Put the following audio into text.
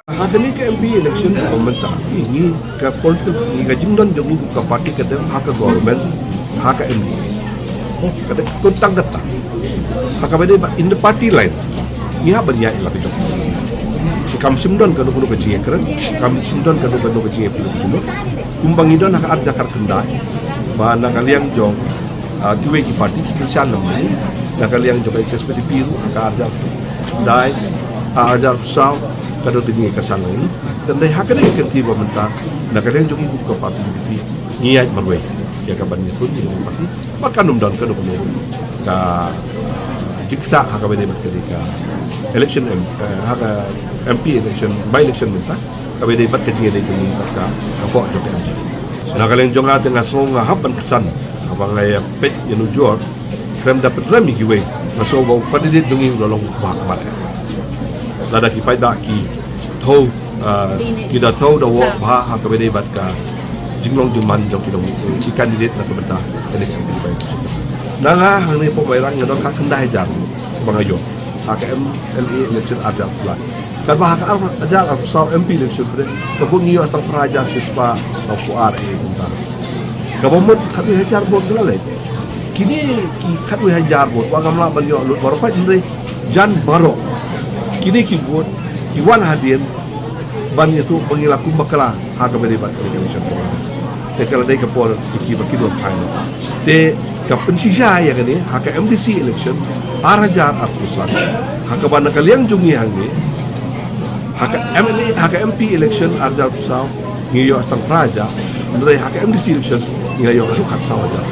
Hakani ke MP election pemerintah ini ke politik ini ke jumdan jauh ke parti ke dem hak government hak MP kada kuntang data hak bede in the party line ia banyak lah itu kam simdon ka do ke cie keren kam simdon ka do ke cie pilu pilu kumbang idon hak arja kar kendai ba na kaliang jong duwe ki parti ki kisan namani na kaliang jong SPD biru hak arja dai arja saw kada dingi kasang ini dan dai hakane ke tiba mentah na kalian jong ibu ke parti di niat marwe ya kaban ni pun di parti makan dan kada ko ka jikta hakabede ketika election hak MP election by election mentah kabede bat ke jingi dai ka ko jong MJ na kalian jong ate ngasong hapan kesan abang ay pet yanu jor krem dapat rami giwe maso ba padidit jongi lolong ba kamat lada ki paida ki thau kita thau da wo bha ha ka bede bat ka jinglong juman jong ki dong ki candidate na kabata election ki bai nanga hang ni po bai rang ngadon ka kendai jang bangayo HKM LE election ada pula kan bah ka ada sa MP election bre ko bungi yo astang praja sispa sa puar kunta government kami hajar bot dalai kini ki kami hajar bot wa gamla ban yo lut barokah indre jan barok kini kibut iwan hadir ban itu pengilaku bakala haga beri bat election te kala dai kapol iki bakido final te kapen sisa ya kani haka MDC election arajar atusan haka ban kaliang jungi hangi haka MLA haka MP election arajar tusau ngiyo astang praja ndai haka MDC election ngiyo hak sawaja